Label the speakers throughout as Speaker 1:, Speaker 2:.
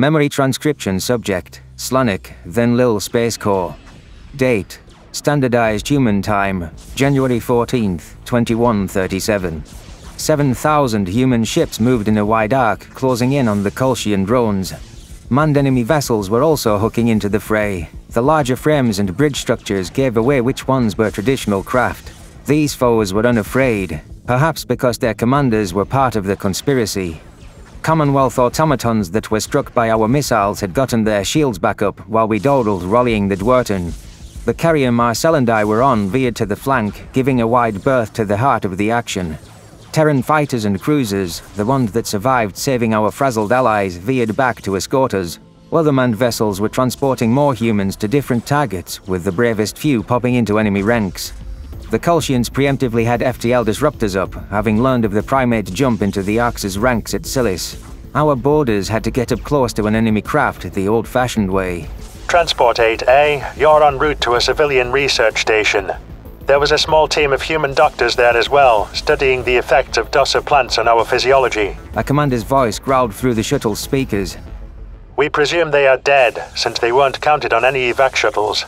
Speaker 1: Memory transcription subject, Slanik, then Lil Space Corps. Date, standardized human time, January 14th, 2137. 7,000 human ships moved in a wide arc, closing in on the Kolshian drones. Manned enemy vessels were also hooking into the fray. The larger frames and bridge structures gave away which ones were traditional craft. These foes were unafraid, perhaps because their commanders were part of the conspiracy. Commonwealth automatons that were struck by our missiles had gotten their shields back up while we dawdled rallying the Dwerten. The carrier Marcel and I were on veered to the flank, giving a wide berth to the heart of the action. Terran fighters and cruisers, the ones that survived saving our frazzled allies, veered back to escort us. Other manned vessels were transporting more humans to different targets, with the bravest few popping into enemy ranks. The Kolshians preemptively had FTL disruptors up, having learned of the primate jump into the Arx's ranks at Silis. Our boarders had to get up close to an enemy craft the old-fashioned way.
Speaker 2: Transport 8A, you're en route to a civilian research station. There was a small team of human doctors there as well, studying the effects of docile plants on our physiology.
Speaker 1: A commander's voice growled through the shuttle's speakers.
Speaker 2: We presume they are dead, since they weren't counted on any evac shuttles.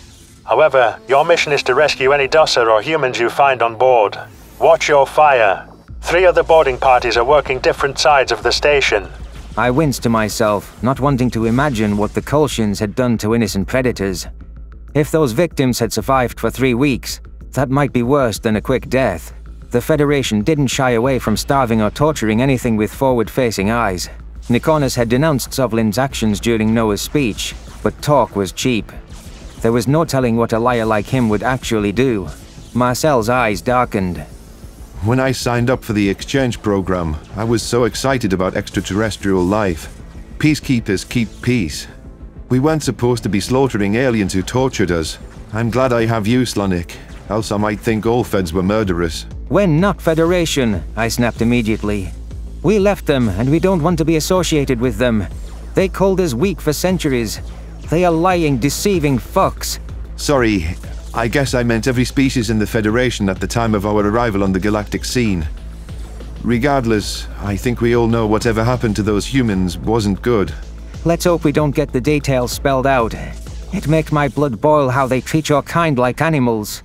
Speaker 2: However, your mission is to rescue any docile or humans you find on board. Watch your fire. 3 other boarding parties are working different sides of the station.
Speaker 1: I winced to myself, not wanting to imagine what the Kolshians had done to innocent predators. If those victims had survived for 3 weeks, that might be worse than a quick death. The Federation didn't shy away from starving or torturing anything with forward-facing eyes. Nikonas had denounced Sovlin's actions during Noah's speech, but talk was cheap. There was no telling what a liar like him would actually do. Marcel's eyes darkened.
Speaker 3: When I signed up for the exchange program, I was so excited about extraterrestrial life. Peacekeepers keep peace. We weren't supposed to be slaughtering aliens who tortured us. I'm glad I have you, Slanik, else I might think all Feds were murderous.
Speaker 1: We're not Federation, I snapped immediately. We left them, and we don't want to be associated with them. They called us weak for centuries. They are lying, deceiving fucks.
Speaker 3: Sorry, I guess I meant every species in the Federation at the time of our arrival on the galactic scene. Regardless, I think we all know whatever happened to those humans wasn't good.
Speaker 1: Let's hope we don't get the details spelled out. It makes my blood boil how they treat your kind like animals.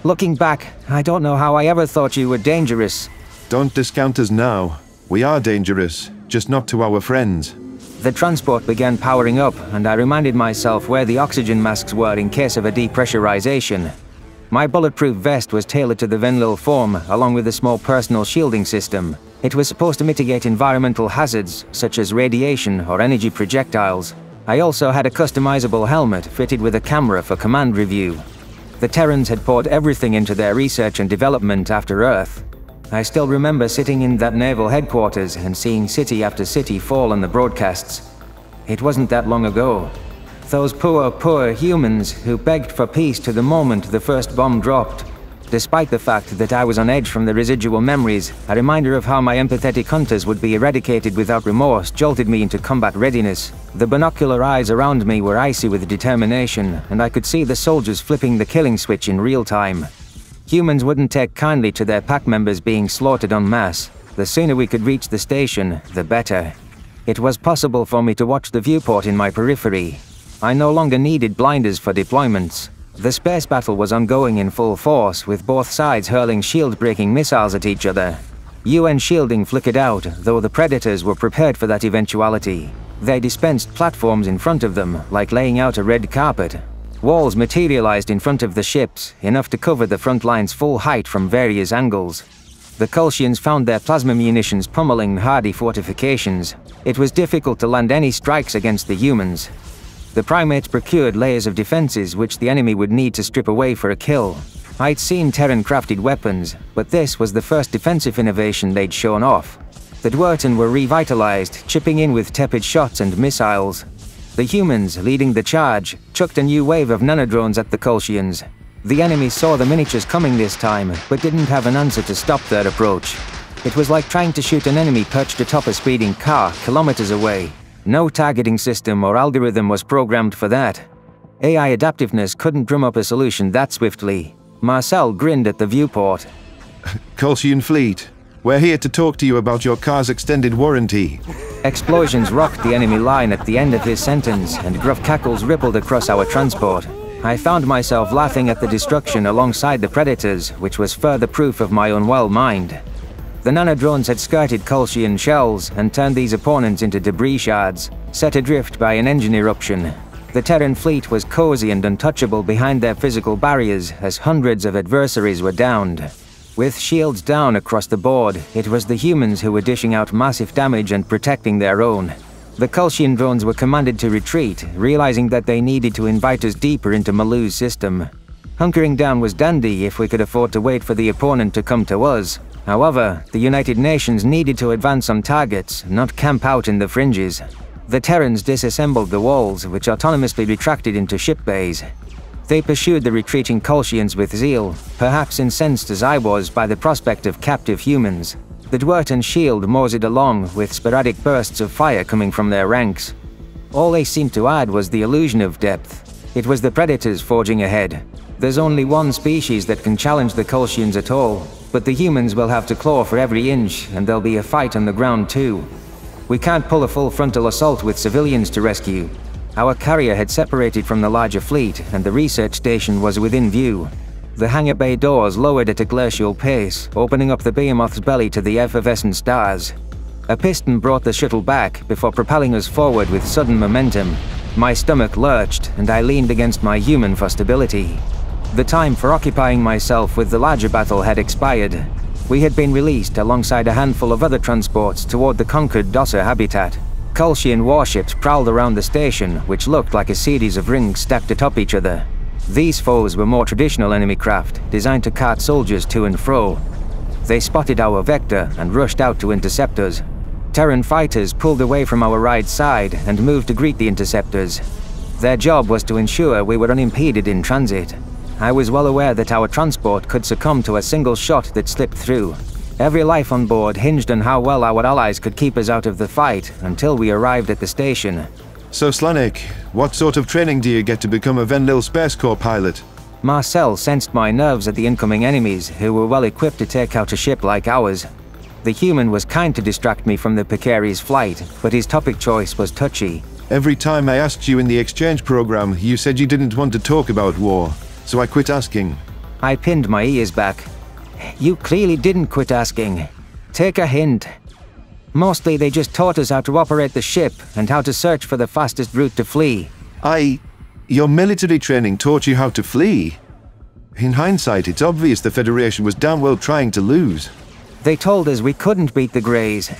Speaker 1: Looking back, I don't know how I ever thought you were dangerous.
Speaker 3: Don't discount us now. We are dangerous, just not to our friends.
Speaker 1: The transport began powering up, and I reminded myself where the oxygen masks were in case of a depressurization. My bulletproof vest was tailored to the Venlil form, along with a small personal shielding system. It was supposed to mitigate environmental hazards, such as radiation or energy projectiles. I also had a customizable helmet fitted with a camera for command review. The Terrans had poured everything into their research and development after Earth. I still remember sitting in that naval headquarters and seeing city after city fall on the broadcasts. It wasn't that long ago. Those poor humans who begged for peace to the moment the first bomb dropped. Despite the fact that I was on edge from the residual memories, a reminder of how my empathetic hunters would be eradicated without remorse jolted me into combat readiness. The binocular eyes around me were icy with determination, and I could see the soldiers flipping the killing switch in real time. Humans wouldn't take kindly to their pack members being slaughtered en masse. The sooner we could reach the station, the better. It was possible for me to watch the viewport in my periphery. I no longer needed blinders for deployments. The space battle was ongoing in full force, with both sides hurling shield-breaking missiles at each other. UN shielding flickered out, though the Predators were prepared for that eventuality. They dispensed platforms in front of them, like laying out a red carpet. Walls materialized in front of the ships, enough to cover the front line's full height from various angles. The Kolshians found their plasma munitions pummeling hardy fortifications. It was difficult to land any strikes against the humans. The primates procured layers of defenses which the enemy would need to strip away for a kill. I'd seen Terran-crafted weapons, but this was the first defensive innovation they'd shown off. The Dwerten were revitalized, chipping in with tepid shots and missiles. The humans, leading the charge, chucked a new wave of nanodrones at the Kolshians. The enemy saw the miniatures coming this time, but didn't have an answer to stop their approach. It was like trying to shoot an enemy perched atop a speeding car kilometers away. No targeting system or algorithm was programmed for that. AI adaptiveness couldn't drum up a solution that swiftly. Marcel grinned at the viewport.
Speaker 3: Kolshian fleet, we're here to talk to you about your car's extended warranty.
Speaker 1: Explosions rocked the enemy line at the end of his sentence, and gruff cackles rippled across our transport. I found myself laughing at the destruction alongside the predators, which was further proof of my unwell mind. The nanodrones had skirted Kolshian shells and turned these opponents into debris shards, set adrift by an engine eruption. The Terran fleet was cozy and untouchable behind their physical barriers as hundreds of adversaries were downed. With shields down across the board, it was the humans who were dishing out massive damage and protecting their own. The Kolshian drones were commanded to retreat, realizing that they needed to invite us deeper into Malu's system. Hunkering down was dandy if we could afford to wait for the opponent to come to us. However, the United Nations needed to advance on targets, not camp out in the fringes. The Terrans disassembled the walls, which autonomously retracted into ship bays. They pursued the retreating Kolshians with zeal, perhaps incensed as I was by the prospect of captive humans. The Dwert and Shield moseyed along, with sporadic bursts of fire coming from their ranks. All they seemed to add was the illusion of depth. It was the predators forging ahead. There's only one species that can challenge the Kolshians at all, but the humans will have to claw for every inch, and there'll be a fight on the ground too. We can't pull a full frontal assault with civilians to rescue. Our carrier had separated from the larger fleet, and the research station was within view. The hangar bay doors lowered at a glacial pace, opening up the behemoth's belly to the effervescent stars. A piston brought the shuttle back before propelling us forward with sudden momentum. My stomach lurched, and I leaned against my human for stability. The time for occupying myself with the larger battle had expired. We had been released alongside a handful of other transports toward the conquered Dosser habitat. Kolshian warships prowled around the station, which looked like a series of rings stacked atop each other. These foes were more traditional enemy craft, designed to cart soldiers to and fro. They spotted our vector and rushed out to intercept us. Terran fighters pulled away from our right side and moved to greet the interceptors. Their job was to ensure we were unimpeded in transit. I was well aware that our transport could succumb to a single shot that slipped through. Every life on board hinged on how well our allies could keep us out of the fight until we arrived at the station.
Speaker 3: So Slanik, what sort of training do you get to become a Venlil Space Corps pilot?
Speaker 1: Marcel sensed my nerves at the incoming enemies, who were well equipped to take out a ship like ours. The human was kind to distract me from the Picari's flight, but his topic choice was touchy.
Speaker 3: Every time I asked you in the exchange program, you said you didn't want to talk about war, so I quit asking.
Speaker 1: I pinned my ears back. You clearly didn't quit asking. Take a hint. Mostly they just taught us how to operate the ship and how to search for the fastest route to flee.
Speaker 3: Your military training taught you how to flee? In hindsight, it's obvious the Federation was damn well trying to lose.
Speaker 1: They told us we couldn't beat the Greys.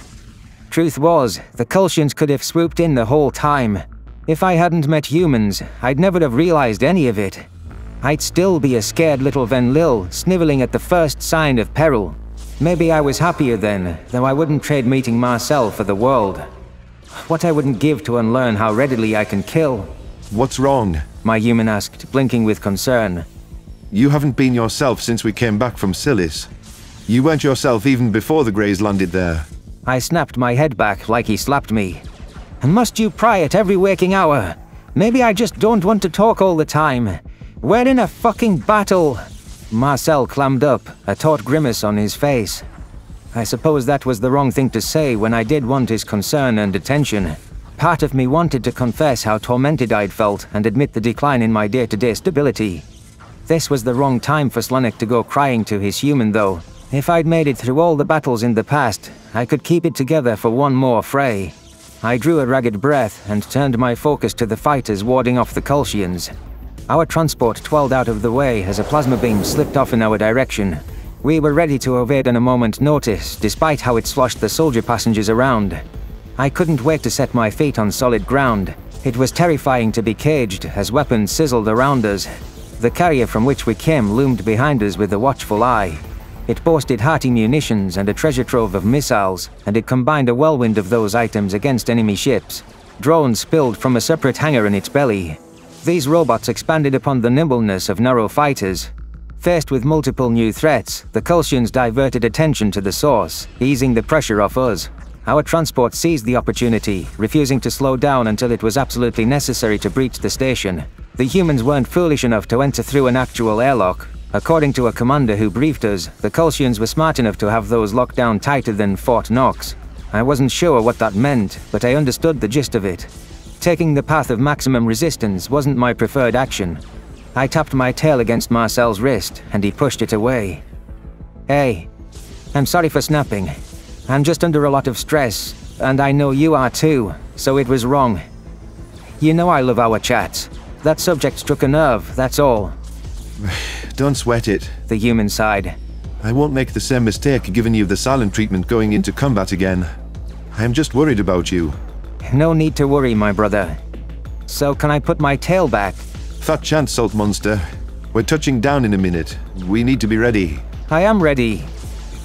Speaker 1: Truth was, the Kolshians could have swooped in the whole time. If I hadn't met humans, I'd never have realized any of it. I'd still be a scared little Venlil, sniveling at the first sign of peril. Maybe I was happier then, though I wouldn't trade meeting Marcel for the world. What I wouldn't give to unlearn how readily I can kill.
Speaker 3: What's wrong?
Speaker 1: My human asked, blinking with concern.
Speaker 3: You haven't been yourself since we came back from Silis. You weren't yourself even before the Greys landed there.
Speaker 1: I snapped my head back like he slapped me. And must you pry at every waking hour? Maybe I just don't want to talk all the time. We're in a fucking battle. Marcel clammed up, a taut grimace on his face. I suppose that was the wrong thing to say when I did want his concern and attention. Part of me wanted to confess how tormented I'd felt and admit the decline in my day-to-day stability. This was the wrong time for Slanik to go crying to his human, though. If I'd made it through all the battles in the past, I could keep it together for one more fray. I drew a ragged breath and turned my focus to the fighters warding off the Kolshians. Our transport twirled out of the way as a plasma beam slipped off in our direction. We were ready to evade on a moment's notice, despite how it sloshed the soldier passengers around. I couldn't wait to set my feet on solid ground. It was terrifying to be caged as weapons sizzled around us. The carrier from which we came loomed behind us with a watchful eye. It boasted hearty munitions and a treasure trove of missiles, and it combined a whirlwind of those items against enemy ships. Drones spilled from a separate hangar in its belly. These robots expanded upon the nimbleness of narrow fighters. Faced with multiple new threats, the Kolshians diverted attention to the source, easing the pressure off us. Our transport seized the opportunity, refusing to slow down until it was absolutely necessary to breach the station. The humans weren't foolish enough to enter through an actual airlock. According to a commander who briefed us, the Kolshians were smart enough to have those locked down tighter than Fort Knox. I wasn't sure what that meant, but I understood the gist of it. Taking the path of maximum resistance wasn't my preferred action. I tapped my tail against Marcel's wrist, and he pushed it away. Hey, I'm sorry for snapping. I'm just under a lot of stress, and I know you are too, so it was wrong. You know I love our chats. That subject struck a nerve, that's all.
Speaker 3: Don't sweat it.
Speaker 1: The human sighed.
Speaker 3: I won't make the same mistake giving you the silent treatment going into combat again. I am just worried about you.
Speaker 1: No need to worry, my brother. So can I put my tail back?
Speaker 3: Fat chance, Salt Monster. We're touching down in a minute. We need to be ready.
Speaker 1: I am ready.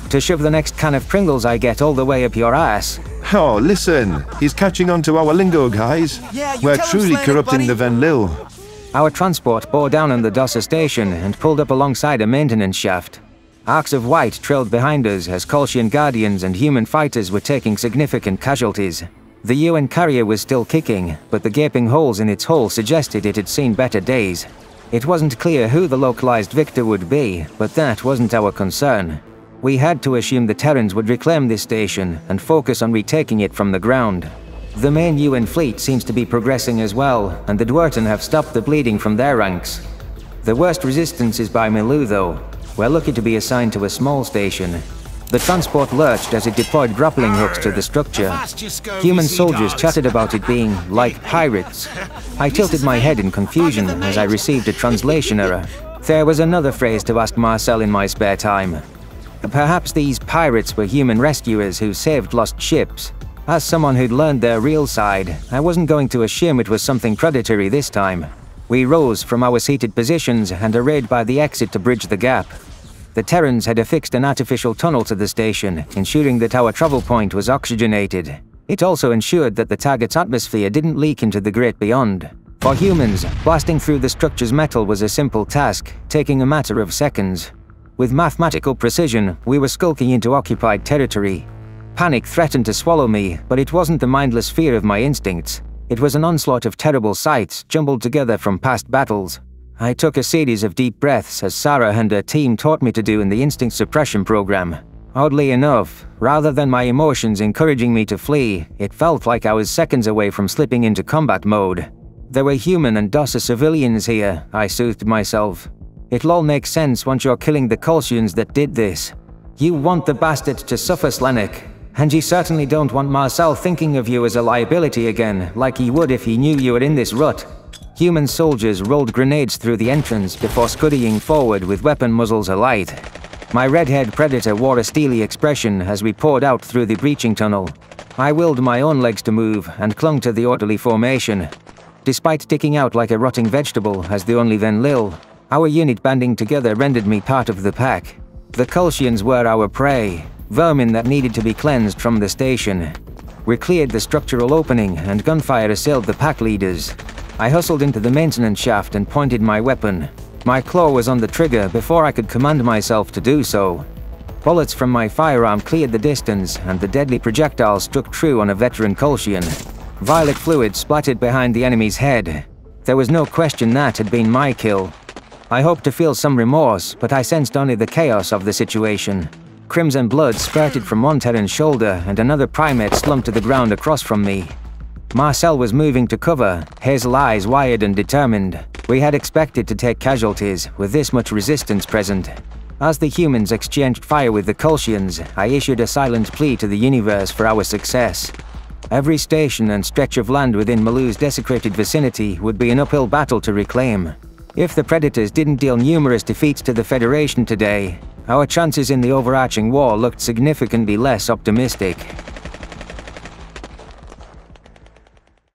Speaker 1: To shove the next can of Pringles I get all the way up your ass.
Speaker 3: Oh, listen. He's catching on to our lingo, guys.
Speaker 4: Yeah,
Speaker 3: We're truly corrupting the Van Lille.
Speaker 1: Our transport bore down on the Adastra station and pulled up alongside a maintenance shaft. Arcs of white trailed behind us as Kolshian guardians and human fighters were taking significant casualties. The UN carrier was still kicking, but the gaping holes in its hull suggested it had seen better days. It wasn't clear who the localized victor would be, but that wasn't our concern. We had to assume the Terrans would reclaim this station and focus on retaking it from the ground. The main UN fleet seems to be progressing as well, and the Dwerten have stopped the bleeding from their ranks. The worst resistance is by Milu though. We're lucky to be assigned to a small station. The transport lurched as it deployed grappling hooks to the structure. Human soldiers chatted about it being like pirates. I tilted my head in confusion as I received a translation error. There was another phrase to ask Marcel in my spare time. Perhaps these pirates were human rescuers who saved lost ships. As someone who'd learned their real side, I wasn't going to assume it was something predatory this time. We rose from our seated positions and arrayed by the exit to bridge the gap. The Terrans had affixed an artificial tunnel to the station, ensuring that our travel point was oxygenated. It also ensured that the target's atmosphere didn't leak into the great beyond. For humans, blasting through the structure's metal was a simple task, taking a matter of seconds. With mathematical precision, we were skulking into occupied territory. Panic threatened to swallow me, but it wasn't the mindless fear of my instincts. It was an onslaught of terrible sights jumbled together from past battles. I took a series of deep breaths as Sarah and her team taught me to do in the instinct suppression program. Oddly enough, rather than my emotions encouraging me to flee, it felt like I was seconds away from slipping into combat mode. There were human and Adastra civilians here, I soothed myself. It'll all make sense once you're killing the Kolshians that did this. You want the bastard to suffer, Slanek. And you certainly don't want Marcel thinking of you as a liability again, like he would if he knew you were in this rut. Human soldiers rolled grenades through the entrance before scuddying forward with weapon muzzles alight. My red-haired predator wore a steely expression as we poured out through the breaching tunnel. I willed my own legs to move and clung to the orderly formation. Despite sticking out like a rotting vegetable as the only Van Lille, our unit banding together rendered me part of the pack. The Kolshians were our prey, vermin that needed to be cleansed from the station. We cleared the structural opening and gunfire assailed the pack leaders. I hustled into the maintenance shaft and pointed my weapon. My claw was on the trigger before I could command myself to do so. Bullets from my firearm cleared the distance and the deadly projectile struck true on a veteran Kolshian. Violet fluid splattered behind the enemy's head. There was no question that had been my kill. I hoped to feel some remorse, but I sensed only the chaos of the situation. Crimson blood spurted from one Terran's shoulder and another primate slumped to the ground across from me. Marcel was moving to cover, hazel eyes wired and determined. We had expected to take casualties, with this much resistance present. As the humans exchanged fire with the Kolshians, I issued a silent plea to the universe for our success. Every station and stretch of land within Malu's desecrated vicinity would be an uphill battle to reclaim. If the Predators didn't deal numerous defeats to the Federation today, our chances in the overarching war looked significantly less optimistic.